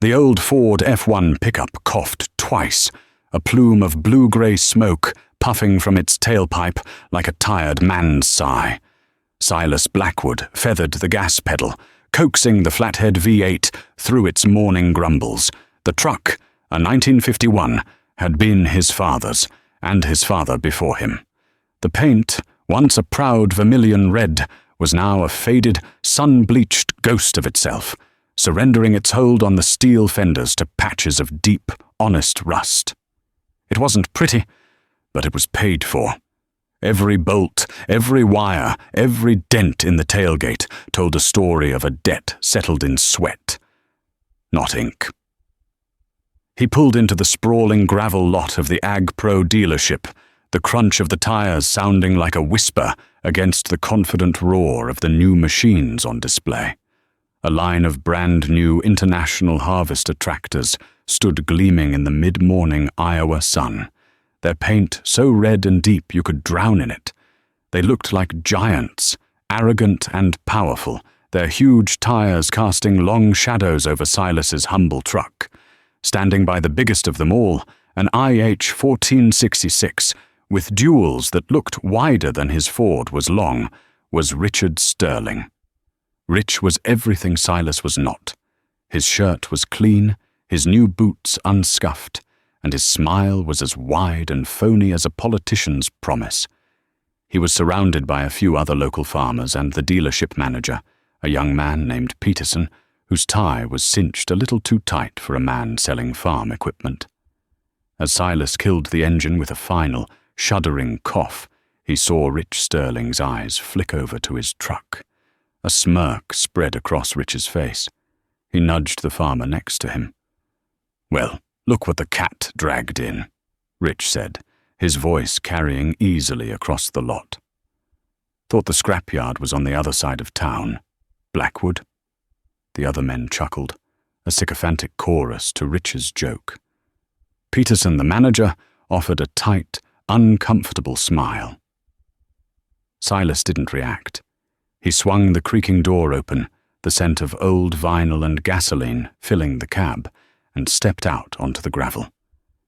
The old Ford F1 pickup coughed twice, a plume of blue-grey smoke puffing from its tailpipe like a tired man's sigh. Silas Blackwood feathered the gas pedal, coaxing the flathead V8 through its morning grumbles. The truck, a 1951, had been his father's, and his father before him. The paint, once a proud vermilion red, was now a faded, sun-bleached ghost of itself, surrendering its hold on the steel fenders to patches of deep, honest rust. It wasn't pretty, but it was paid for. Every bolt, every wire, every dent in the tailgate told a story of a debt settled in sweat, not ink. He pulled into the sprawling gravel lot of the Ag Pro dealership, the crunch of the tires sounding like a whisper against the confident roar of the new machines on display. A line of brand-new International Harvester tractors stood gleaming in the mid-morning Iowa sun, their paint so red and deep you could drown in it. They looked like giants, arrogant and powerful, their huge tires casting long shadows over Silas's humble truck. Standing by the biggest of them all, an IH 1466, with duals that looked wider than his Ford was long, was Richard Sterling. Rich was everything Silas was not. His shirt was clean, his new boots unscuffed, and his smile was as wide and phony as a politician's promise. He was surrounded by a few other local farmers and the dealership manager, a young man named Peterson, whose tie was cinched a little too tight for a man selling farm equipment. As Silas killed the engine with a final, shuddering cough, he saw Rich Sterling's eyes flick over to his truck. A smirk spread across Rich's face. He nudged the farmer next to him. "Well, look what the cat dragged in," Rich said, his voice carrying easily across the lot. "Thought the scrapyard was on the other side of town. Blackwood?" The other men chuckled, a sycophantic chorus to Rich's joke. Peterson, the manager, offered a tight, uncomfortable smile. Silas didn't react. He swung the creaking door open, the scent of old vinyl and gasoline filling the cab, and stepped out onto the gravel.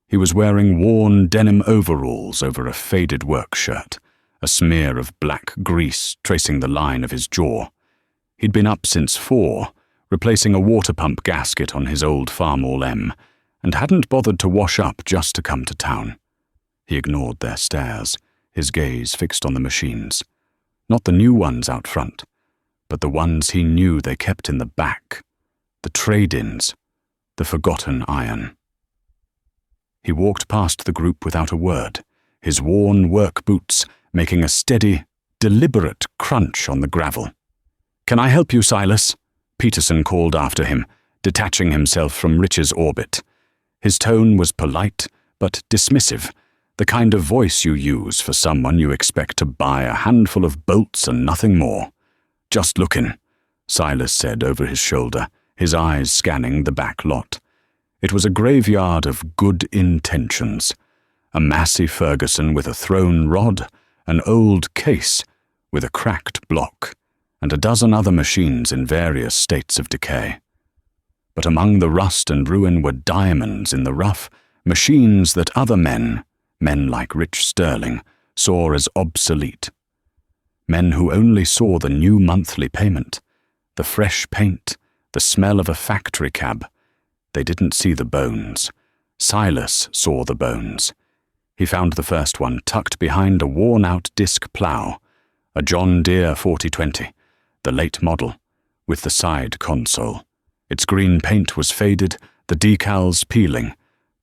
He was wearing worn denim overalls over a faded work shirt, a smear of black grease tracing the line of his jaw. He'd been up since 4, replacing a water pump gasket on his old Farmall M, and hadn't bothered to wash up just to come to town. He ignored their stares, his gaze fixed on the machines. Not the new ones out front, but the ones he knew they kept in the back, the trade-ins, the forgotten iron. He walked past the group without a word, his worn work boots making a steady, deliberate crunch on the gravel. "Can I help you, Silas?" Peterson called after him, detaching himself from Rich's orbit. His tone was polite but dismissive, the kind of voice you use for someone you expect to buy a handful of bolts and nothing more. "Just lookin'," Silas said over his shoulder, his eyes scanning the back lot. It was a graveyard of good intentions. A Massey Ferguson with a thrown rod, an old case with a cracked block, and a dozen other machines in various states of decay. But among the rust and ruin were diamonds in the rough, machines that other men like Rich Sterling, saw as obsolete. Men who only saw the new monthly payment, the fresh paint, the smell of a factory cab. They didn't see the bones. Silas saw the bones. He found the first one tucked behind a worn-out disc plough, a John Deere 4020, the late model, with the side console. Its green paint was faded, the decals peeling,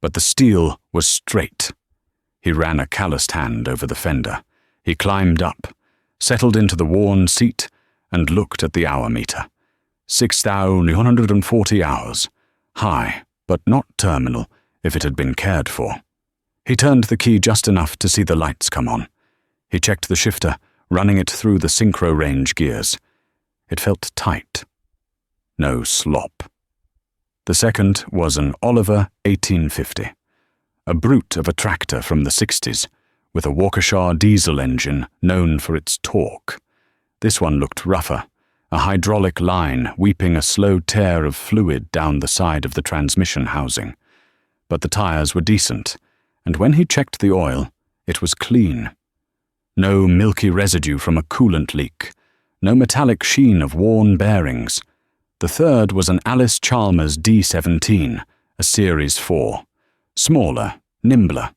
but the steel was straight. He ran a calloused hand over the fender. He climbed up, settled into the worn seat, and looked at the hour meter. 6,940 hours. High, but not terminal, if it had been cared for. He turned the key just enough to see the lights come on. He checked the shifter, running it through the synchro range gears. It felt tight. No slop. The second was an Oliver 1850. A brute of a tractor from the 60s, with a Waukesha diesel engine known for its torque. This one looked rougher, a hydraulic line weeping a slow tear of fluid down the side of the transmission housing. But the tires were decent, and when he checked the oil, it was clean. No milky residue from a coolant leak, no metallic sheen of worn bearings. The third was an Alice Chalmers D17, a Series 4. Smaller, nimbler.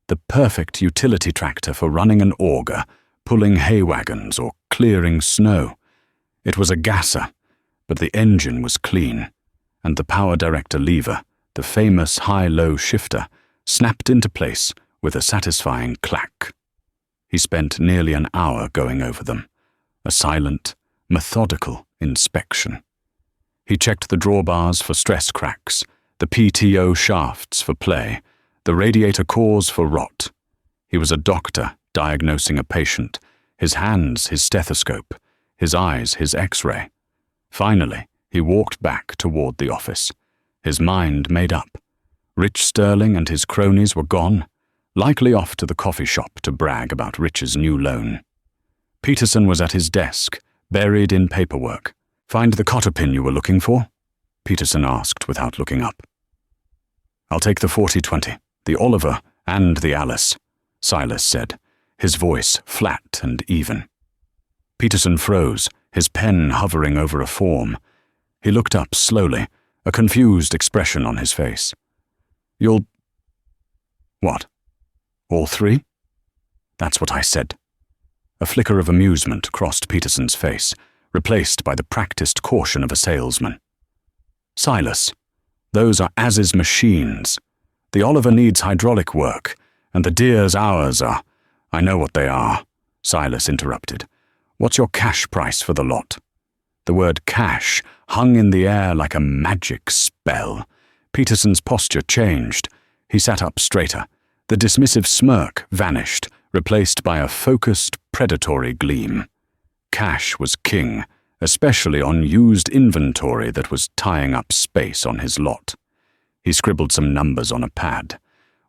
The perfect utility tractor for running an auger, pulling hay wagons, or clearing snow. It was a gasser, but the engine was clean, and the power director lever, the famous high-low shifter, snapped into place with a satisfying clack. He spent nearly an hour going over them, a silent, methodical inspection. He checked the drawbars for stress cracks, the PTO shafts for play, the radiator cores for rot. He was a doctor diagnosing a patient, his hands his stethoscope, his eyes his X-ray. Finally, he walked back toward the office, his mind made up. Rich Sterling and his cronies were gone, likely off to the coffee shop to brag about Rich's new loan. Peterson was at his desk, buried in paperwork. "Find the cotter pin you were looking for?" Peterson asked without looking up. "I'll take the 4020, the Oliver and the Alice," Silas said, his voice flat and even. Peterson froze, his pen hovering over a form. He looked up slowly, a confused expression on his face. "You'll—" "What? All three?" "That's what I said." A flicker of amusement crossed Peterson's face, replaced by the practiced caution of a salesman. "Silas, those are Az's machines. The Oliver needs hydraulic work, and the Deer's ours are—" "I know what they are," Silas interrupted. "What's your cash price for the lot?" The word cash hung in the air like a magic spell. Peterson's posture changed. He sat up straighter. The dismissive smirk vanished, replaced by a focused, predatory gleam. Cash was king, especially on used inventory that was tying up space on his lot. He scribbled some numbers on a pad.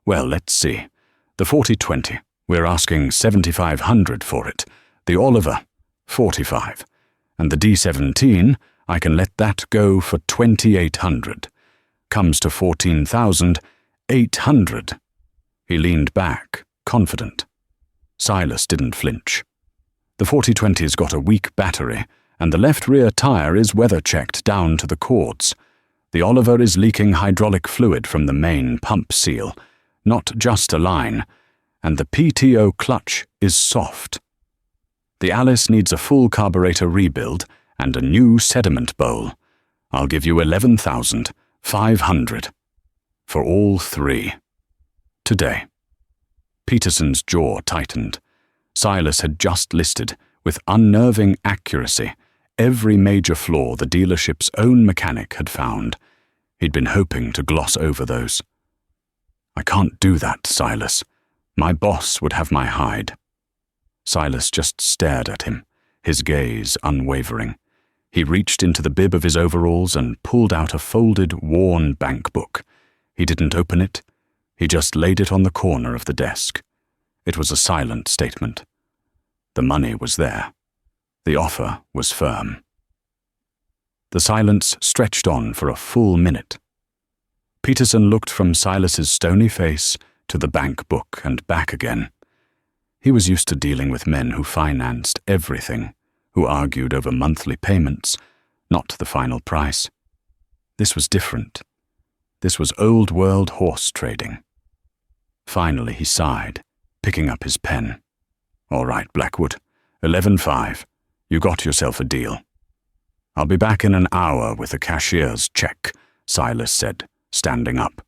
"Well, let's see. The 4020, we're asking $7,500 for it. The Oliver, $45. And the D17, I can let that go for $2,800. Comes to $14,800. He leaned back, confident. Silas didn't flinch. "The 4020's got a weak battery, and the left rear tire is weather-checked down to the cords. The Oliver is leaking hydraulic fluid from the main pump seal, not just a line, and the PTO clutch is soft. The Alice needs a full carburetor rebuild and a new sediment bowl. I'll give you $11,500 for all three. Today." Peterson's jaw tightened. Silas had just listed, with unnerving accuracy, every major flaw the dealership's own mechanic had found. He'd been hoping to gloss over those. "I can't do that, Silas. My boss would have my hide." Silas just stared at him, his gaze unwavering. He reached into the bib of his overalls and pulled out a folded, worn bank book. He didn't open it. He just laid it on the corner of the desk. It was a silent statement. The money was there. The offer was firm. The silence stretched on for a full minute. Peterson looked from Silas's stony face to the bank book and back again. He was used to dealing with men who financed everything, who argued over monthly payments, not the final price. This was different. This was old-world horse trading. Finally he sighed, picking up his pen. "All right, Blackwood, 11,500. You got yourself a deal." "I'll be back in an hour with the cashier's check," Silas said, standing up.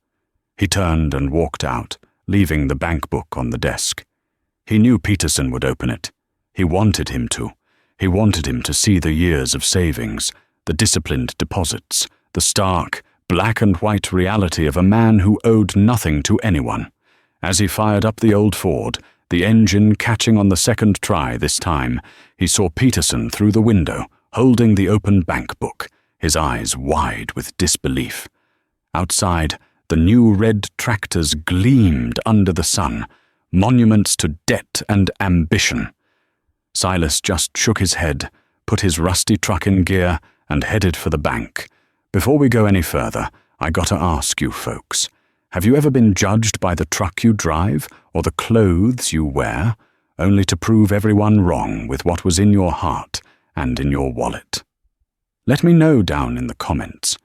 He turned and walked out, leaving the bank book on the desk. He knew Peterson would open it. He wanted him to. He wanted him to see the years of savings, the disciplined deposits, the stark, black-and-white reality of a man who owed nothing to anyone. As he fired up the old Ford, the engine catching on the second try this time, he saw Peterson through the window, holding the open bank book, his eyes wide with disbelief. Outside, the new red tractors gleamed under the sun, monuments to debt and ambition. Silas just shook his head, put his rusty truck in gear, and headed for the bank. Before we go any further, I gotta ask you folks, have you ever been judged by the truck you drive or the clothes you wear, only to prove everyone wrong with what was in your heart and in your wallet? Let me know down in the comments,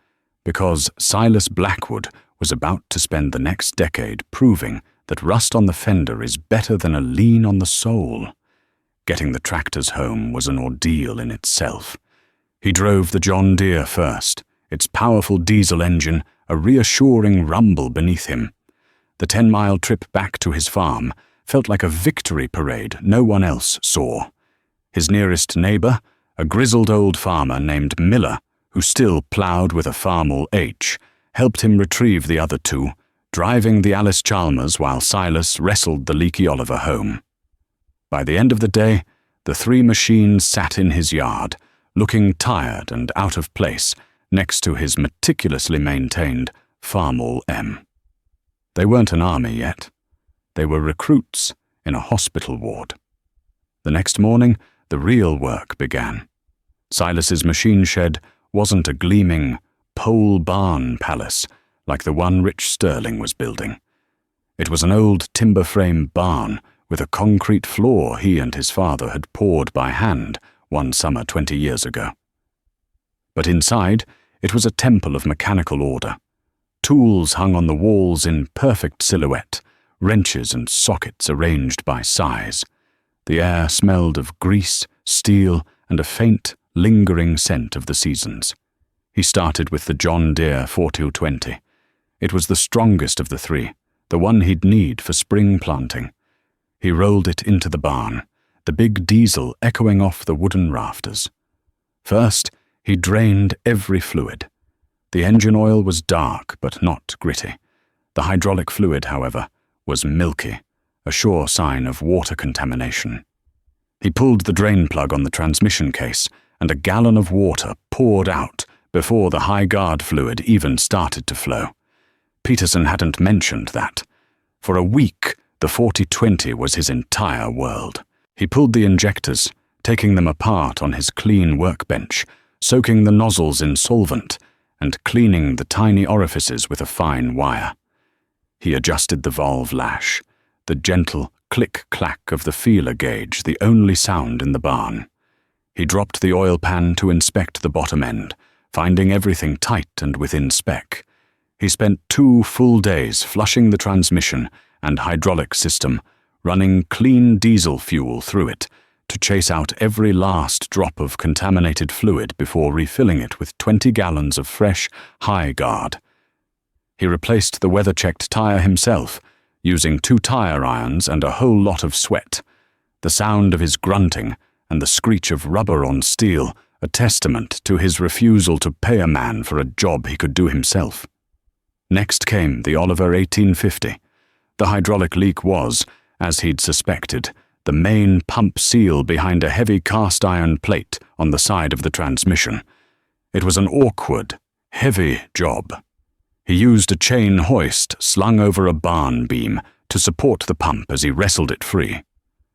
because Silas Blackwood was about to spend the next decade proving that rust on the fender is better than a lien on the soul. Getting the tractors home was an ordeal in itself. He drove the John Deere first, its powerful diesel engine a reassuring rumble beneath him. The 10-mile trip back to his farm felt like a victory parade no one else saw. His nearest neighbor, a grizzled old farmer named Miller, who still plowed with a Farmall H, helped him retrieve the other two, driving the Alice Chalmers while Silas wrestled the leaky Oliver home. By the end of the day, the three machines sat in his yard, looking tired and out of place next to his meticulously maintained Farmall M. They weren't an army yet. They were recruits in a hospital ward. The next morning, the real work began. Silas's machine shed wasn't a gleaming pole barn palace like the one Rich Sterling was building. It was an old timber frame barn with a concrete floor he and his father had poured by hand one summer 20 years ago. But inside, it was a temple of mechanical order. Tools hung on the walls in perfect silhouette, wrenches and sockets arranged by size. The air smelled of grease, steel, and a faint, lingering scent of the seasons. He started with the John Deere 4220. It was the strongest of the three, the one he'd need for spring planting. He rolled it into the barn, the big diesel echoing off the wooden rafters. First, he drained every fluid. The engine oil was dark but not gritty. The hydraulic fluid, however, was milky, a sure sign of water contamination. He pulled the drain plug on the transmission case, and a gallon of water poured out before the high guard fluid even started to flow. Peterson hadn't mentioned that. For a week, the 4020 was his entire world. He pulled the injectors, taking them apart on his clean workbench, soaking the nozzles in solvent, and cleaning the tiny orifices with a fine wire. He adjusted the valve lash, the gentle click-clack of the feeler gauge, the only sound in the barn. He dropped the oil pan to inspect the bottom end, finding everything tight and within spec. He spent 2 full days flushing the transmission and hydraulic system, running clean diesel fuel through it, to chase out every last drop of contaminated fluid before refilling it with 20 gallons of fresh, high guard. He replaced the weather-checked tire himself, using 2 tire irons and a whole lot of sweat. The sound of his grunting and the screech of rubber on steel, a testament to his refusal to pay a man for a job he could do himself. Next came the Oliver 1850. The hydraulic leak was, as he'd suspected, the main pump seal behind a heavy cast-iron plate on the side of the transmission. It was an awkward, heavy job. He used a chain hoist slung over a barn beam to support the pump as he wrestled it free.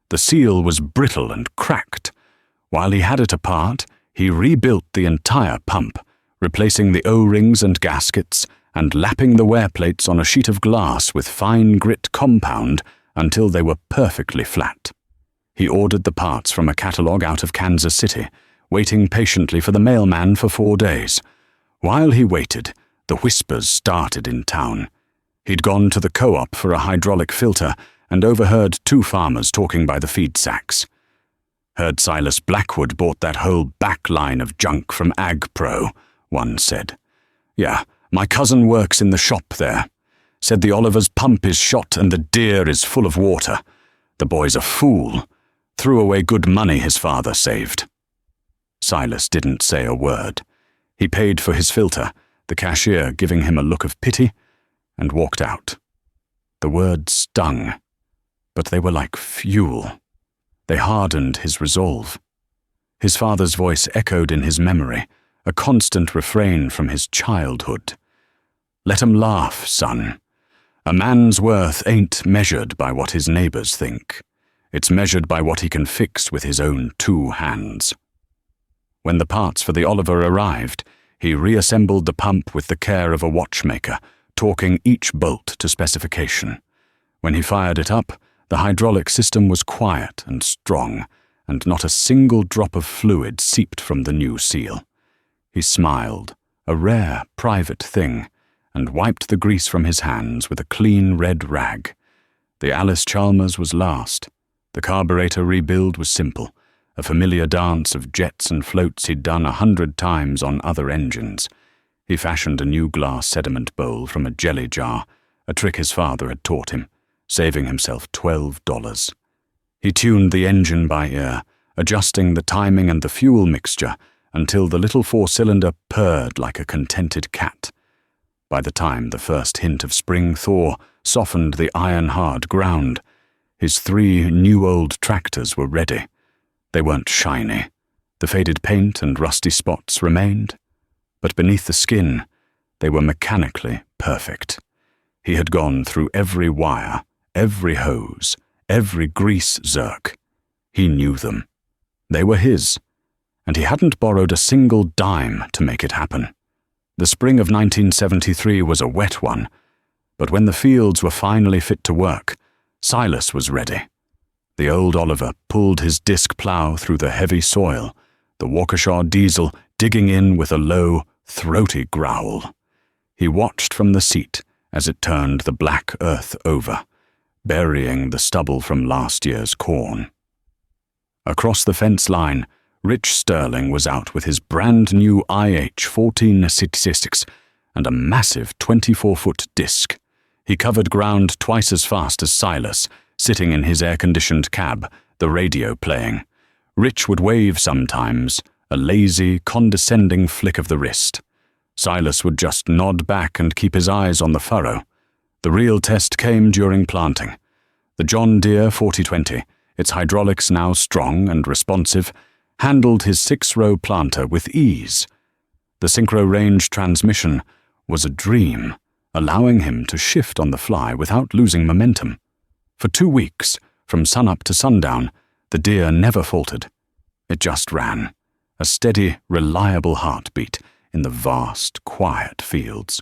The seal was brittle and cracked. While he had it apart, he rebuilt the entire pump, replacing the O-rings and gaskets and lapping the wear plates on a sheet of glass with fine grit compound until they were perfectly flat. He ordered the parts from a catalog out of Kansas City, waiting patiently for the mailman for 4 days. While he waited, the whispers started in town. He'd gone to the co-op for a hydraulic filter and overheard 2 farmers talking by the feed sacks. Heard Silas Blackwood bought that whole back line of junk from Ag Pro, one said. Yeah, my cousin works in the shop there. Said the Oliver's pump is shot and the Deere is full of water. The boy's a fool. Threw away good money his father saved. Silas didn't say a word. He paid for his filter, the cashier giving him a look of pity, and walked out. The words stung, but they were like fuel. They hardened his resolve. His father's voice echoed in his memory, a constant refrain from his childhood. Let 'em laugh, son. A man's worth ain't measured by what his neighbors think. It's measured by what he can fix with his own 2 hands. When the parts for the Oliver arrived, he reassembled the pump with the care of a watchmaker, torquing each bolt to specification. When he fired it up, the hydraulic system was quiet and strong, and not a single drop of fluid seeped from the new seal. He smiled, a rare, private thing, and wiped the grease from his hands with a clean red rag. The Alice Chalmers was last. The carburetor rebuild was simple, a familiar dance of jets and floats he'd done 100 times on other engines. He fashioned a new glass sediment bowl from a jelly jar, a trick his father had taught him, saving himself $12. He tuned the engine by ear, adjusting the timing and the fuel mixture until the little four-cylinder purred like a contented cat. By the time the first hint of spring thaw softened the iron-hard ground, his 3 new-old tractors were ready. They weren't shiny. The faded paint and rusty spots remained, but beneath the skin, they were mechanically perfect. He had gone through every wire, every hose, every grease zerk. He knew them. They were his, and he hadn't borrowed a single dime to make it happen. The spring of 1973 was a wet one, but when the fields were finally fit to work, Silas was ready. The old Oliver pulled his disc plough through the heavy soil, the Waukesha diesel digging in with a low, throaty growl. He watched from the seat as it turned the black earth over, burying the stubble from last year's corn. Across the fence line, Rich Sterling was out with his brand-new IH 1466 and a massive 24-foot disc. He covered ground twice as fast as Silas, sitting in his air-conditioned cab, the radio playing. Rich would wave sometimes, a lazy, condescending flick of the wrist. Silas would just nod back and keep his eyes on the furrow. The real test came during planting. The John Deere 4020, its hydraulics now strong and responsive, handled his 6-row planter with ease. The synchro-range transmission was a dream, allowing him to shift on the fly without losing momentum. For 2 weeks, from sunup to sundown, the Deere never faltered. It just ran, a steady, reliable heartbeat in the vast, quiet fields.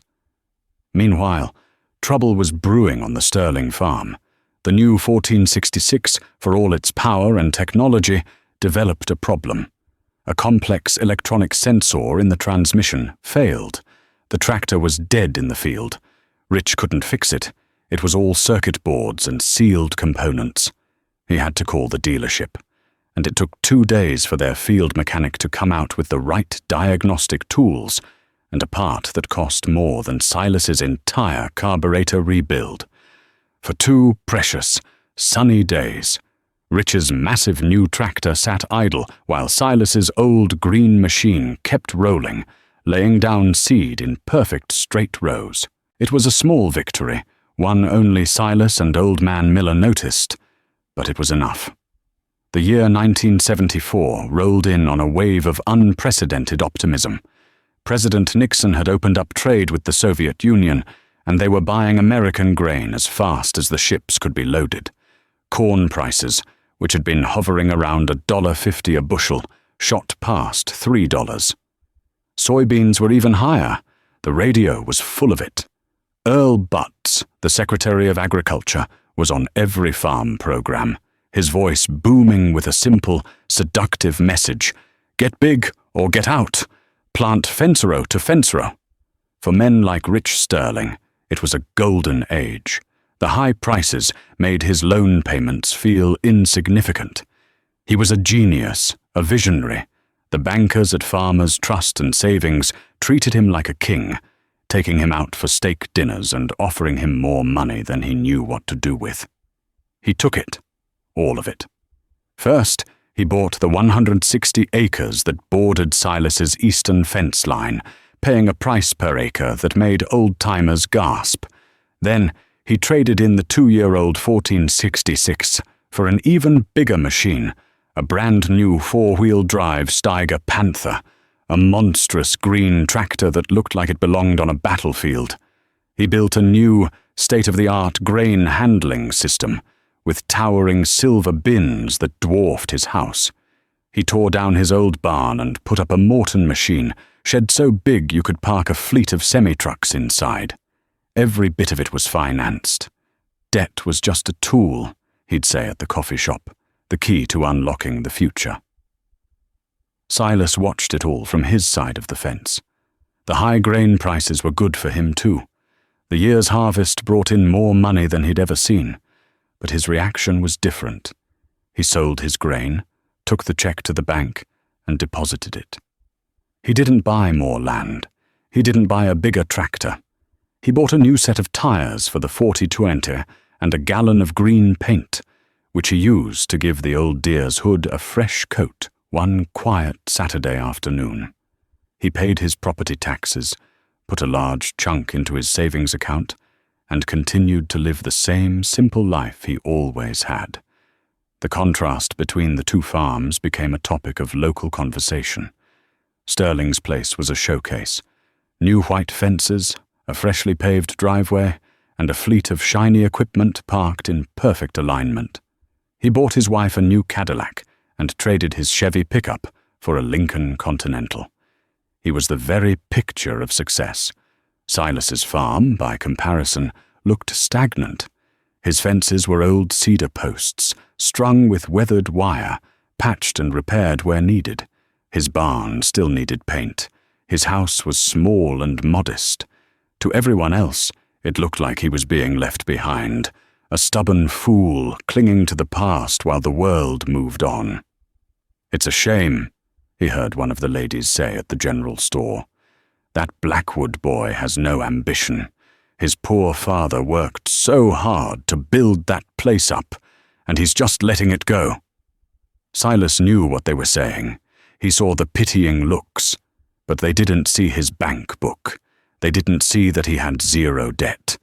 Meanwhile, trouble was brewing on the Sterling farm. The new 1466, for all its power and technology, developed a problem. A complex electronic sensor in the transmission failed. The tractor was dead in the field. Rich couldn't fix it. It was all circuit boards and sealed components. He had to call the dealership, and it took 2 days for their field mechanic to come out with the right diagnostic tools and a part that cost more than Silas's entire carburetor rebuild. For 2 precious, sunny days, Rich's massive new tractor sat idle while Silas's old green machine kept rolling, laying down seed in perfect straight rows. It was a small victory, one only Silas and Old Man Miller noticed, but it was enough. The year 1974 rolled in on a wave of unprecedented optimism. President Nixon had opened up trade with the Soviet Union, and they were buying American grain as fast as the ships could be loaded. Corn prices, which had been hovering around $1.50 a bushel, shot past $3. Soybeans were even higher. The radio was full of it. Earl Butts, the Secretary of Agriculture, was on every farm program, his voice booming with a simple, seductive message: "Get big or get out. Plant fence row to fence row." For men like Rich Sterling, it was a golden age. The high prices made his loan payments feel insignificant. He was a genius, a visionary. The bankers at Farmers Trust and Savings treated him like a king, taking him out for steak dinners and offering him more money than he knew what to do with. He took it, all of it. First, he bought the 160 acres that bordered Silas's eastern fence line, paying a price per acre that made old-timers gasp. Then, he traded in the 2-year-old 1466 for an even bigger machine, a brand-new 4-wheel drive Steiger Panther, a monstrous green tractor that looked like it belonged on a battlefield. He built a new, state-of-the-art grain handling system, with towering silver bins that dwarfed his house. He tore down his old barn and put up a Morton machine, shed so big you could park a fleet of semi-trucks inside. Every bit of it was financed. Debt was just a tool, he'd say at the coffee shop, the key to unlocking the future. Silas watched it all from his side of the fence. The high grain prices were good for him too. The year's harvest brought in more money than he'd ever seen, but his reaction was different. He sold his grain, took the check to the bank, and deposited it. He didn't buy more land. He didn't buy a bigger tractor. He bought a new set of tires for the 4020 and a gallon of green paint, which he used to give the old deer's hood a fresh coat one quiet Saturday afternoon. He paid his property taxes, put a large chunk into his savings account, and continued to live the same simple life he always had. The contrast between the two farms became a topic of local conversation. Sterling's place was a showcase. New white fences, a freshly paved driveway, and a fleet of shiny equipment parked in perfect alignment. He bought his wife a new Cadillac and traded his Chevy pickup for a Lincoln Continental. He was the very picture of success. Silas's farm, by comparison, looked stagnant. His fences were old cedar posts, strung with weathered wire, patched and repaired where needed. His barn still needed paint. His house was small and modest. To everyone else, it looked like he was being left behind, a stubborn fool clinging to the past while the world moved on. "It's a shame," he heard one of the ladies say at the general store. "That Blackwood boy has no ambition. His poor father worked so hard to build that place up, and he's just letting it go." Silas knew what they were saying. He saw the pitying looks, but they didn't see his bank book. They didn't see that he had zero debt.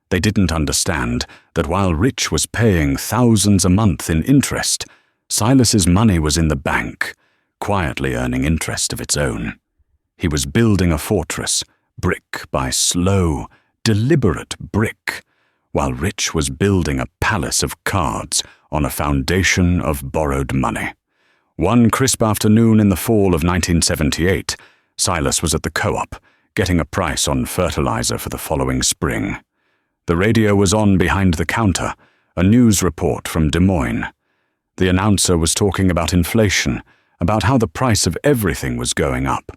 They didn't understand that while Rich was paying thousands a month in interest, Silas's money was in the bank, quietly earning interest of its own. He was building a fortress, brick by slow, deliberate brick, while Rich was building a palace of cards on a foundation of borrowed money. One crisp afternoon in the fall of 1978, Silas was at the co-op, getting a price on fertilizer for the following spring. The radio was on behind the counter, a news report from Des Moines. The announcer was talking about inflation, about how the price of everything was going up.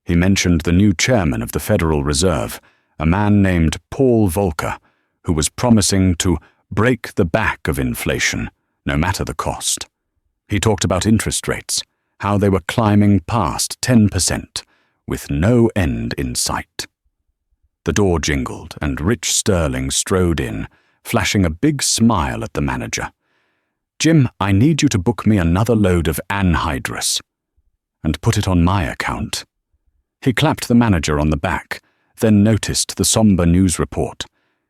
He mentioned the new chairman of the Federal Reserve, a man named Paul Volcker, who was promising to break the back of inflation, no matter the cost. He talked about interest rates, how they were climbing past 10%, with no end in sight. The door jingled, and Rich Sterling strode in, flashing a big smile at the manager. "Jim, I need you to book me another load of anhydrous, and put it on my account." He clapped the manager on the back, then noticed the somber news report.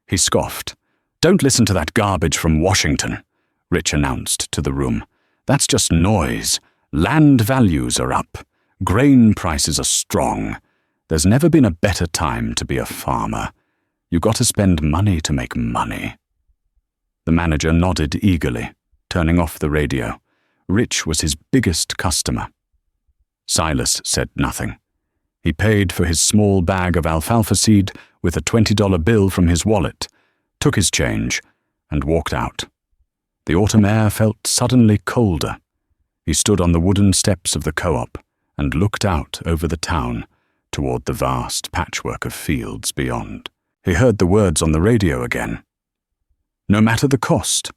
He scoffed. "Don't listen to that garbage from Washington," Rich announced to the room. "That's just noise. Land values are up. Grain prices are strong. There's never been a better time to be a farmer. You got to spend money to make money." The manager nodded eagerly, turning off the radio. Rich was his biggest customer. Silas said nothing. He paid for his small bag of alfalfa seed with a $20 bill from his wallet, took his change, and walked out. The autumn air felt suddenly colder. He stood on the wooden steps of the co-op and looked out over the town toward the vast patchwork of fields beyond. He heard the words on the radio again. "No matter the cost."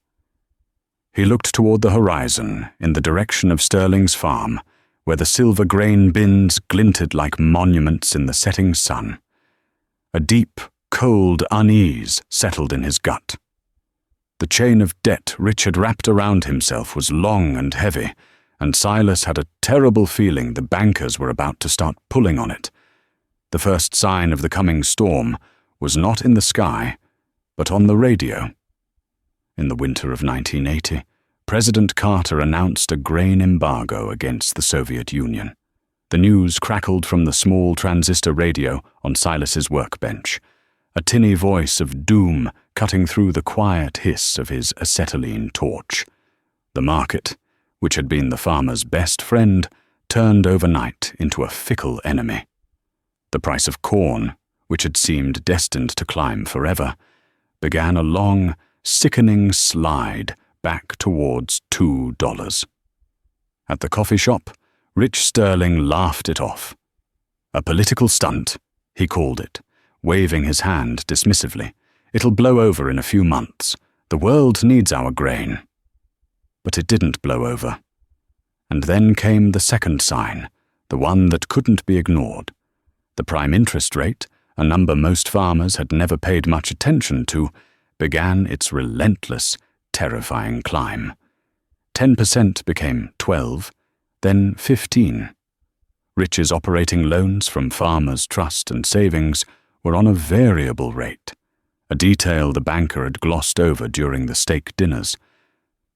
He looked toward the horizon in the direction of Sterling's farm, where the silver grain bins glinted like monuments in the setting sun. A deep, cold unease settled in his gut. The chain of debt Rich had wrapped around himself was long and heavy, and Silas had a terrible feeling the bankers were about to start pulling on it. The first sign of the coming storm was not in the sky, but on the radio. In the winter of 1980, President Carter announced a grain embargo against the Soviet Union. The news crackled from the small transistor radio on Silas's workbench, a tinny voice of doom cutting through the quiet hiss of his acetylene torch. The market, which had been the farmer's best friend, turned overnight into a fickle enemy. The price of corn, which had seemed destined to climb forever, began a long, sickening slide back towards $2. At the coffee shop, Rich Sterling laughed it off. "A political stunt," he called it, waving his hand dismissively. "It'll blow over in a few months. The world needs our grain." But it didn't blow over. And then came the second sign, the one that couldn't be ignored. The prime interest rate, a number most farmers had never paid much attention to, began its relentless, terrifying climb. 10% became 12, then 15. Rich's operating loans from Farmers' Trust and Savings were on a variable rate, a detail the banker had glossed over during the steak dinners.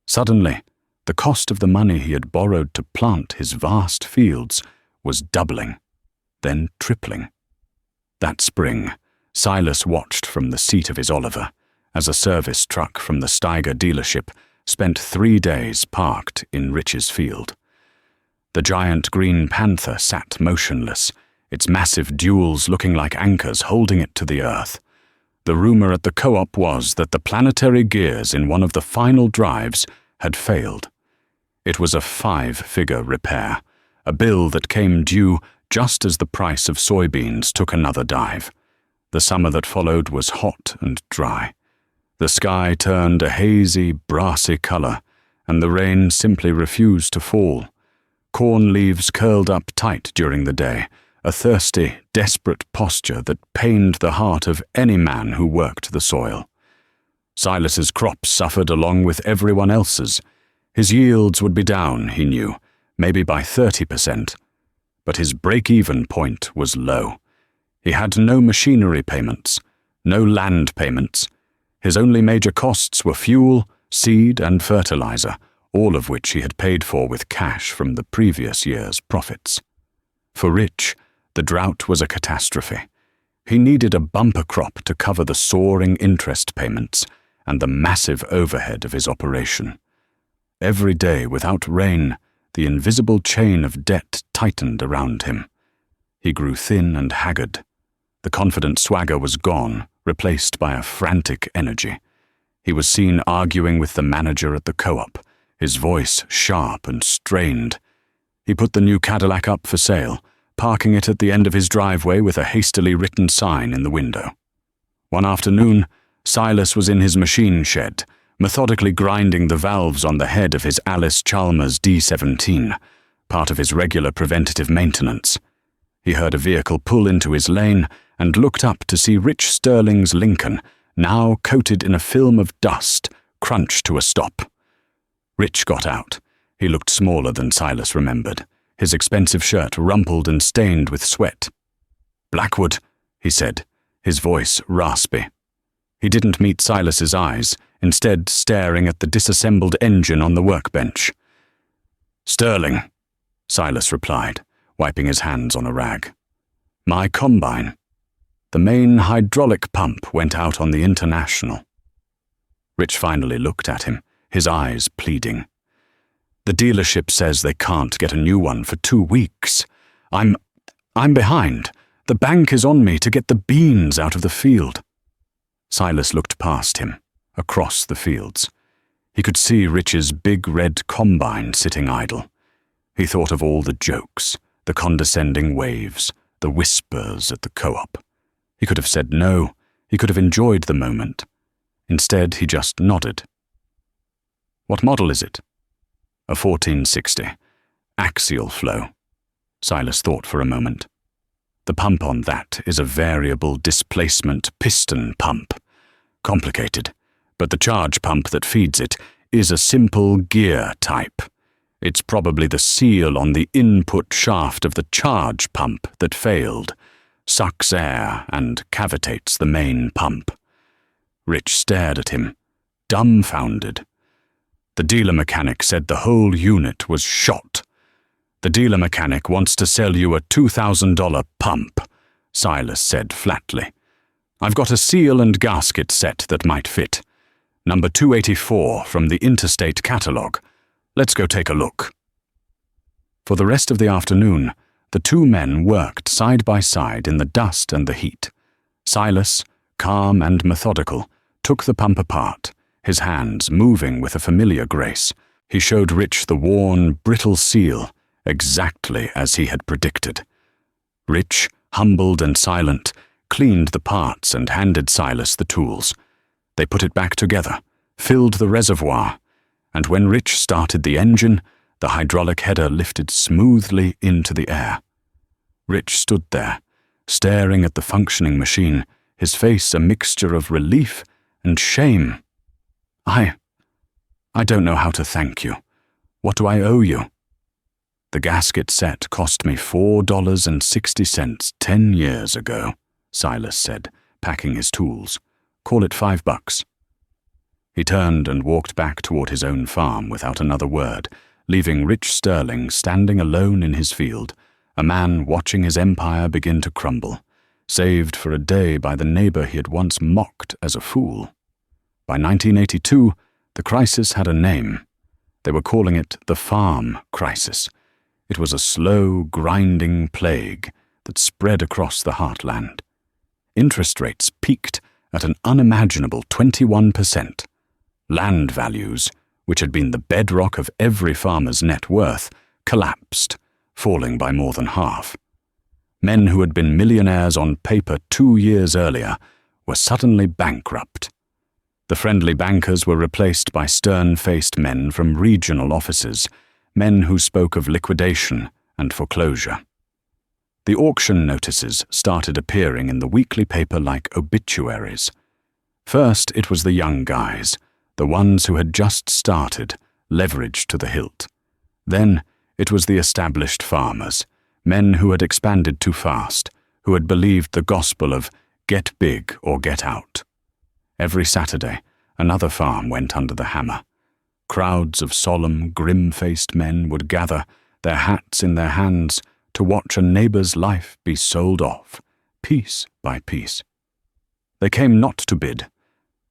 Suddenly, the cost of the money he had borrowed to plant his vast fields was doubling, then tripling. That spring, Silas watched from the seat of his Oliver as a service truck from the Steiger dealership spent 3 days parked in Rich's field. The giant green panther sat motionless, its massive duals looking like anchors holding it to the earth. The rumor at the co-op was that the planetary gears in one of the final drives had failed. It was a 5-figure repair, a bill that came due just as the price of soybeans took another dive. The summer that followed was hot and dry. The sky turned a hazy, brassy color, and the rain simply refused to fall. Corn leaves curled up tight during the day, a thirsty, desperate posture that pained the heart of any man who worked the soil. Silas's crops suffered along with everyone else's. His yields would be down, he knew, maybe by 30%. But his break-even point was low. He had no machinery payments, no land payments. His only major costs were fuel, seed, and fertilizer, all of which he had paid for with cash from the previous year's profits. For Rich, the drought was a catastrophe. He needed a bumper crop to cover the soaring interest payments and the massive overhead of his operation. Every day without rain, the invisible chain of debt tightened around him. He grew thin and haggard. The confident swagger was gone, replaced by a frantic energy. He was seen arguing with the manager at the co-op, his voice sharp and strained. He put the new Cadillac up for sale, parking it at the end of his driveway with a hastily written sign in the window. One afternoon, Silas was in his machine shed, methodically grinding the valves on the head of his Alice Chalmers D17, part of his regular preventative maintenance. He heard a vehicle pull into his lane and looked up to see Rich Sterling's Lincoln, now coated in a film of dust, crunch to a stop. Rich got out. He looked smaller than Silas remembered, his expensive shirt rumpled and stained with sweat. "Blackwood," he said, his voice raspy. He didn't meet Silas's eyes, instead staring at the disassembled engine on the workbench. "Sterling," Silas replied, wiping his hands on a rag. "My combine. The main hydraulic pump went out on the International." Rich finally looked at him, his eyes pleading. "The dealership says they can't get a new one for 2 weeks. I'm behind. The bank is on me to get the beans out of the field." Silas looked past him, across the fields. He could see Rich's big red combine sitting idle. He thought of all the jokes, the condescending waves, the whispers at the co-op. He could have said no. He could have enjoyed the moment. Instead, he just nodded. "What model is it?" "A 1460. Axial flow." Silas thought for a moment. "The pump on that is a variable displacement piston pump. Complicated, but the charge pump that feeds it is a simple gear type. It's probably the seal on the input shaft of the charge pump that failed, sucks air and cavitates the main pump." Rich stared at him, dumbfounded. The dealer mechanic said the whole unit was shot. "The dealer mechanic wants to sell you a $2,000 pump," Silas said flatly. "I've got a seal and gasket set that might fit. Number 284 from the Interstate catalog. Let's go take a look." For the rest of the afternoon, the two men worked side by side in the dust and the heat. Silas, calm and methodical, took the pump apart, his hands moving with a familiar grace. He showed Rich the worn, brittle seal, exactly as he had predicted. Rich, humbled and silent, cleaned the parts and handed Silas the tools. They put it back together, filled the reservoir, and when Rich started the engine, the hydraulic header lifted smoothly into the air. Rich stood there, staring at the functioning machine, his face a mixture of relief and shame. I don't know how to thank you. What do I owe you?" "The gasket set cost me $4.60 10 years ago," Silas said, packing his tools. "Call it $5. He turned and walked back toward his own farm without another word, leaving Rich Sterling standing alone in his field, a man watching his empire begin to crumble, saved for a day by the neighbor he had once mocked as a fool. By 1982, the crisis had a name. They were calling it the farm crisis. It was a slow, grinding plague that spread across the heartland. Interest rates peaked at an unimaginable 21%. Land values, which had been the bedrock of every farmer's net worth, collapsed, falling by more than half. Men who had been millionaires on paper 2 years earlier were suddenly bankrupt. The friendly bankers were replaced by stern-faced men from regional offices, men who spoke of liquidation and foreclosure. The auction notices started appearing in the weekly paper like obituaries. First, it was the young guys, the ones who had just started, leveraged to the hilt. Then, it was the established farmers, men who had expanded too fast, who had believed the gospel of get big or get out. Every Saturday, another farm went under the hammer. Crowds of solemn, grim-faced men would gather, their hats in their hands, to watch a neighbor's life be sold off, piece by piece. They came not to bid,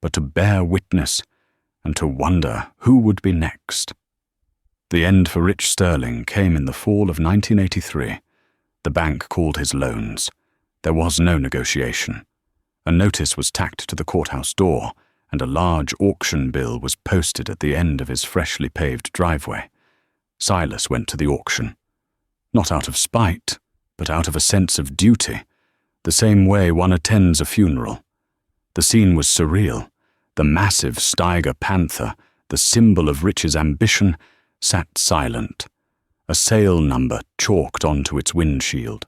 but to bear witness and to wonder who would be next. The end for Rich Sterling came in the fall of 1983. The bank called his loans. There was no negotiation. A notice was tacked to the courthouse door, and a large auction bill was posted at the end of his freshly paved driveway. Silas went to the auction. Not out of spite, but out of a sense of duty, the same way one attends a funeral. The scene was surreal. The massive Steiger Panther, the symbol of Rich's ambition, sat silent, a sale number chalked onto its windshield.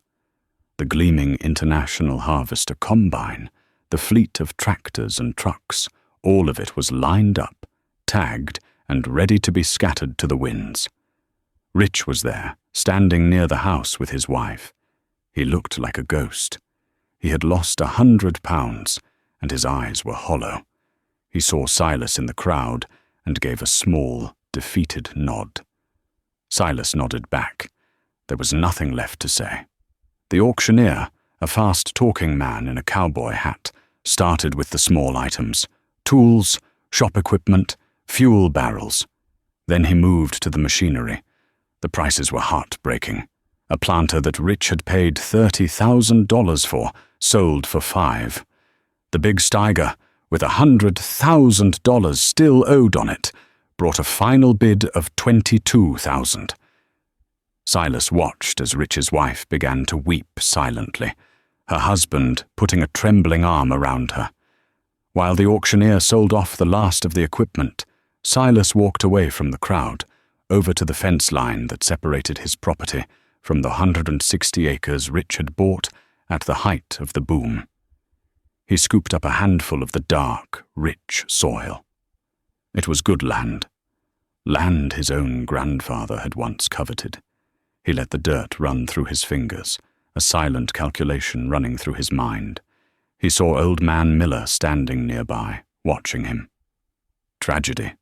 The gleaming International Harvester Combine, the fleet of tractors and trucks, all of it was lined up, tagged, and ready to be scattered to the winds. Rich was there, standing near the house with his wife. He looked like a ghost. He had lost 100 pounds, and his eyes were hollow. He saw Silas in the crowd and gave a small, defeated nod. Silas nodded back. There was nothing left to say. The auctioneer, a fast-talking man in a cowboy hat, started with the small items: tools, shop equipment, fuel barrels. Then he moved to the machinery. The prices were heartbreaking. A planter that Rich had paid $30,000 for sold for $5,000. The big Steiger, with $100,000 still owed on it, brought a final bid of $22,000. Silas watched as Rich's wife began to weep silently, her husband putting a trembling arm around her. While the auctioneer sold off the last of the equipment, Silas walked away from the crowd, over to the fence line that separated his property from the 160 acres Rich had bought at the height of the boom. He scooped up a handful of the dark, rich soil. It was good land. Land his own grandfather had once coveted. He let the dirt run through his fingers, a silent calculation running through his mind. He saw Old Man Miller standing nearby, watching him. "Tragedy,"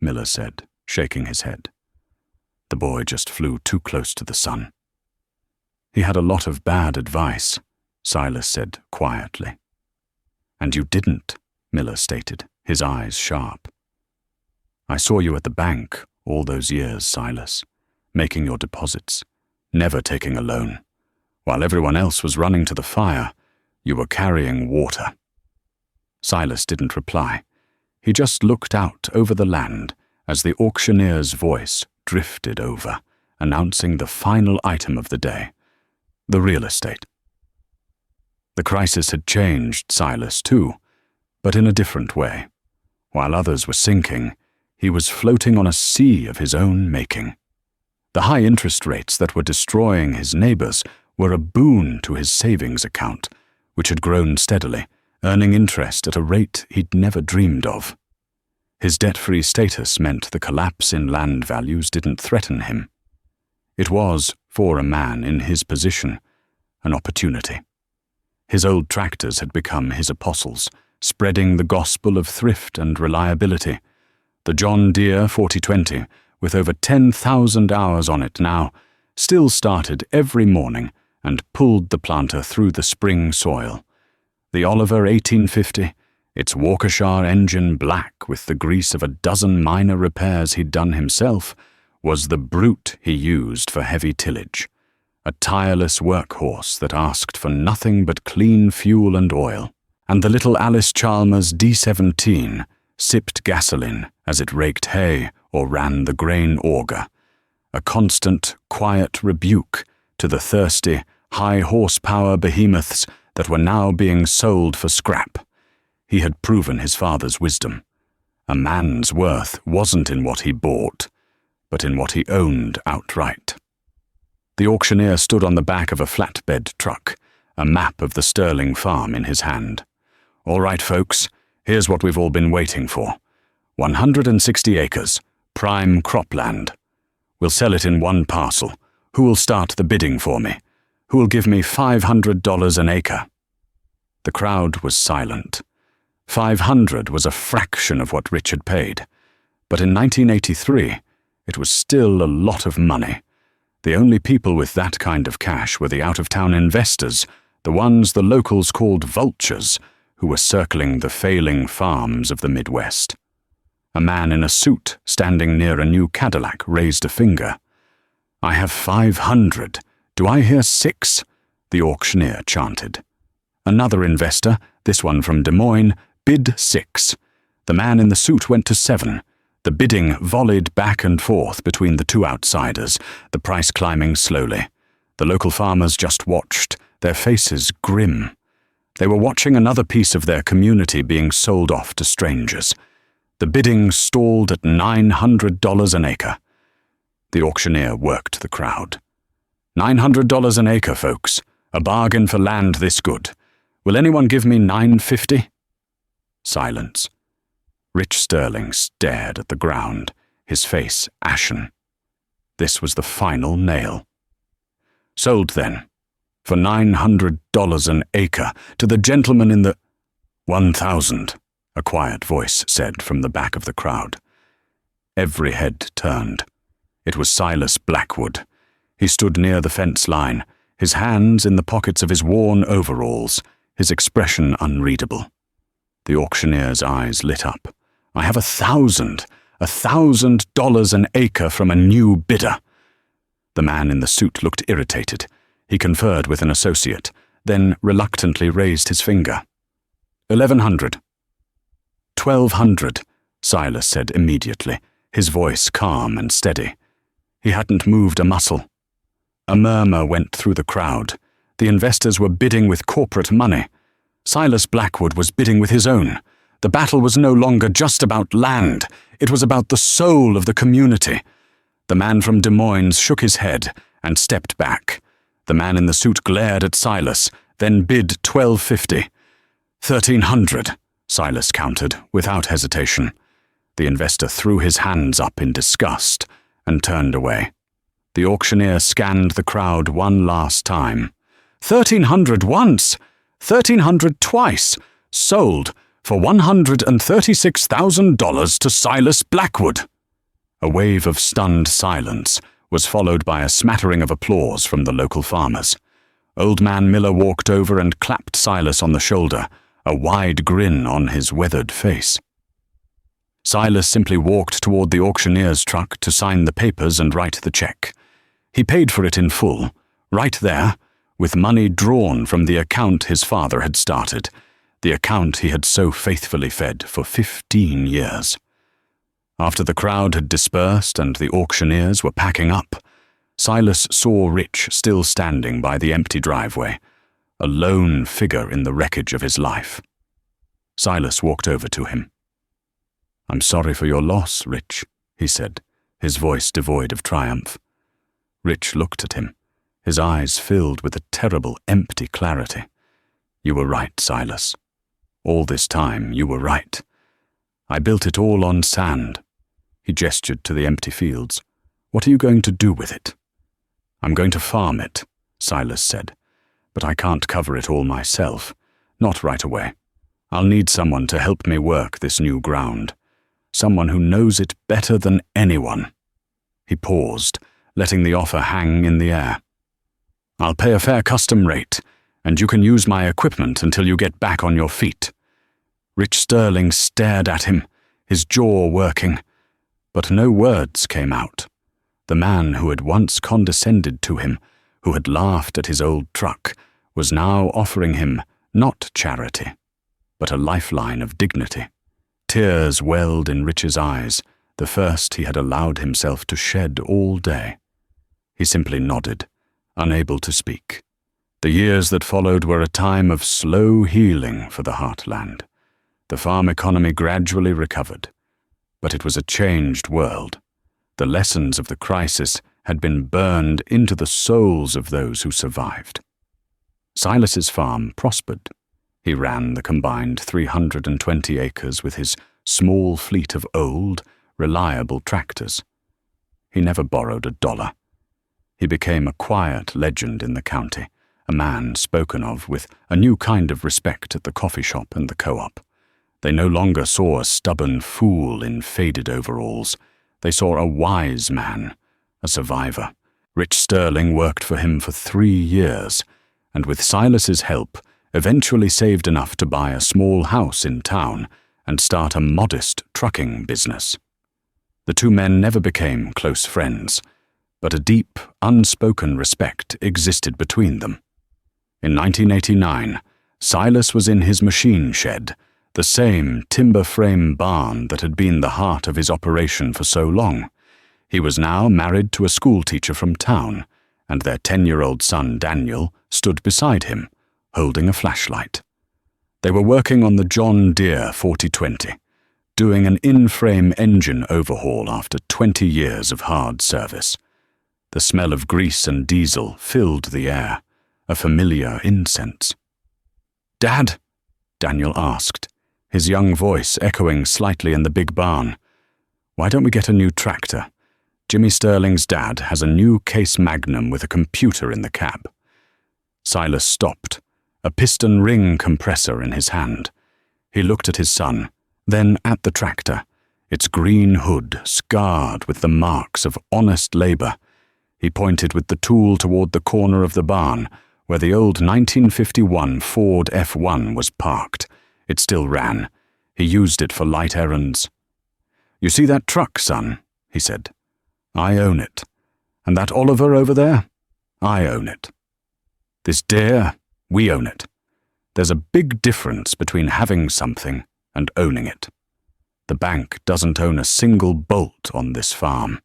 Miller said, shaking his head. "The boy just flew too close to the sun." "He had a lot of bad advice," Silas said quietly. "And you didn't," Miller stated, his eyes sharp. "I saw you at the bank, All those years, Silas, making your deposits, never taking a loan. While everyone else was running to the fire, you were carrying water." Silas didn't reply. He just looked out over the land as the auctioneer's voice drifted over, announcing the final item of the day, the real estate. The crisis had changed Silas too, but in a different way. While others were sinking, he was floating on a sea of his own making. The high interest rates that were destroying his neighbors were a boon to his savings account, which had grown steadily, earning interest at a rate he'd never dreamed of. His debt-free status meant the collapse in land values didn't threaten him. It was, for a man in his position, an opportunity. His old tractors had become his apostles, spreading the gospel of thrift and reliability. The John Deere 4020, with over 10,000 hours on it now, still started every morning and pulled the planter through the spring soil. The Oliver 1850, its Waukesha engine black with the grease of a dozen minor repairs he'd done himself, was the brute he used for heavy tillage, a tireless workhorse that asked for nothing but clean fuel and oil. And the little Alice Chalmers D17 sipped gasoline as it raked hay or ran the grain auger, a constant, quiet rebuke to the thirsty, high-horsepower behemoths that were now being sold for scrap. He had proven his father's wisdom. A man's worth wasn't in what he bought, but in what he owned outright. The auctioneer stood on the back of a flatbed truck, a map of the Sterling farm in his hand. "All right, folks, here's what we've all been waiting for. 160 acres, prime cropland. We'll sell it in one parcel. Who will start the bidding for me? Who will give me $500 an acre?" The crowd was silent. 500 was a fraction of what Rich had paid. But in 1983, it was still a lot of money. The only people with that kind of cash were the out-of-town investors, the ones the locals called vultures, who were circling the failing farms of the Midwest. A man in a suit standing near a new Cadillac raised a finger. "I have 500. Do I hear 6? The auctioneer chanted. Another investor, this one from Des Moines, bid 6. The man in the suit went to 7. The bidding volleyed back and forth between the two outsiders, the price climbing slowly. The local farmers just watched, their faces grim. They were watching another piece of their community being sold off to strangers. The bidding stalled at $900 an acre. The auctioneer worked the crowd. $900 an acre, folks. A bargain for land this good. Will anyone give me $950? Silence. Rich Sterling stared at the ground, his face ashen. This was the final nail. Sold then, for $900 an acre, to the gentleman in the— 1,000, a quiet voice said from the back of the crowd. Every head turned. It was Silas Blackwood. He stood near the fence line, his hands in the pockets of his worn overalls, his expression unreadable. The auctioneer's eyes lit up. "I have $1,000 an acre from a new bidder." The man in the suit looked irritated. He conferred with an associate, then reluctantly raised his finger. 1,100. 1,200, Silas said immediately, his voice calm and steady. He hadn't moved a muscle. A murmur went through the crowd. The investors were bidding with corporate money. Silas Blackwood was bidding with his own. The battle was no longer just about land. It was about the soul of the community. The man from Des Moines shook his head and stepped back. The man in the suit glared at Silas, then bid $1,250. 1,300, Silas countered, without hesitation. The investor threw his hands up in disgust and turned away. The auctioneer scanned the crowd one last time. 1,300 once! 1,300 twice! Sold for $136,000 to Silas Blackwood! A wave of stunned silence was followed by a smattering of applause from the local farmers. Old Man Miller walked over and clapped Silas on the shoulder, a wide grin on his weathered face. Silas simply walked toward the auctioneer's truck to sign the papers and write the check. He paid for it in full, right there, with money drawn from the account his father had started, the account he had so faithfully fed for 15 years. After the crowd had dispersed and the auctioneers were packing up, Silas saw Rich still standing by the empty driveway, a lone figure in the wreckage of his life. Silas walked over to him. "I'm sorry for your loss, Rich," he said, his voice devoid of triumph. Rich looked at him, his eyes filled with a terrible, empty clarity. "You were right, Silas. All this time, you were right. I built it all on sand." He gestured to the empty fields. "What are you going to do with it?" "I'm going to farm it," Silas said. "But I can't cover it all myself. Not right away. I'll need someone to help me work this new ground. Someone who knows it better than anyone." He paused, letting the offer hang in the air. "I'll pay a fair custom rate, and you can use my equipment until you get back on your feet." Rich Sterling stared at him, his jaw working, but no words came out. The man who had once condescended to him, who had laughed at his old truck, was now offering him not charity, but a lifeline of dignity. Tears welled in Rich's eyes, the first he had allowed himself to shed all day. He simply nodded, unable to speak. The years that followed were a time of slow healing for the heartland. The farm economy gradually recovered, but it was a changed world. The lessons of the crisis had been burned into the souls of those who survived. Silas's farm prospered. He ran the combined 320 acres with his small fleet of old, reliable tractors. He never borrowed $1. He became a quiet legend in the county, a man spoken of with a new kind of respect at the coffee shop and the co-op. They no longer saw a stubborn fool in faded overalls. They saw a wise man, a survivor. Rich Sterling worked for him for 3 years, and with Silas's help, eventually saved enough to buy a small house in town and start a modest trucking business. The two men never became close friends, but a deep, unspoken respect existed between them. In 1989, Silas was in his machine shed, the same timber frame barn that had been the heart of his operation for so long. He was now married to a schoolteacher from town, and their 10-year-old son Daniel stood beside him, holding a flashlight. They were working on the John Deere 4020, doing an in-frame engine overhaul after 20 years of hard service. The smell of grease and diesel filled the air, a familiar incense. "Dad?" Daniel asked, his young voice echoing slightly in the big barn. "Why don't we get a new tractor? Jimmy Sterling's dad has a new Case Magnum with a computer in the cab." Silas stopped, a piston ring compressor in his hand. He looked at his son, then at the tractor, its green hood scarred with the marks of honest labor. He pointed with the tool toward the corner of the barn, where the old 1951 Ford F1 was parked. It still ran. He used it for light errands. "You see that truck, son?" he said. "I own it. And that Oliver over there? I own it. This Deere, we own it. There's a big difference between having something and owning it. The bank doesn't own a single bolt on this farm.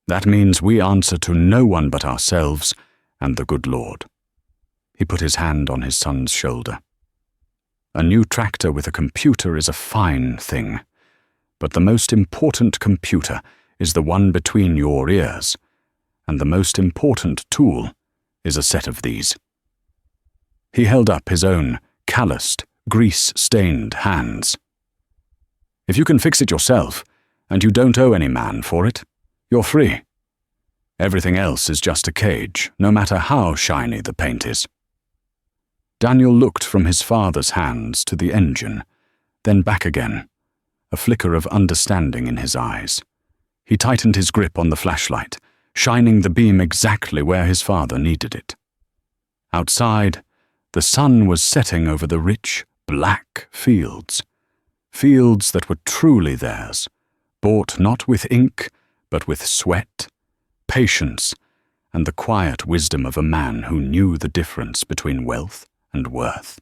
That means we answer to no one but ourselves and the good Lord." He put his hand on his son's shoulder. "A new tractor with a computer is a fine thing, but the most important computer is the one between your ears, and the most important tool is a set of these." He held up his own calloused, grease-stained hands. "If you can fix it yourself, and you don't owe any man for it, you're free. Everything else is just a cage, no matter how shiny the paint is." Daniel looked from his father's hands to the engine, then back again, a flicker of understanding in his eyes. He tightened his grip on the flashlight, shining the beam exactly where his father needed it. Outside, the sun was setting over the rich, black fields. fields that were truly theirs, bought not with ink, but with sweat, patience, and the quiet wisdom of a man who knew the difference between wealth and worth.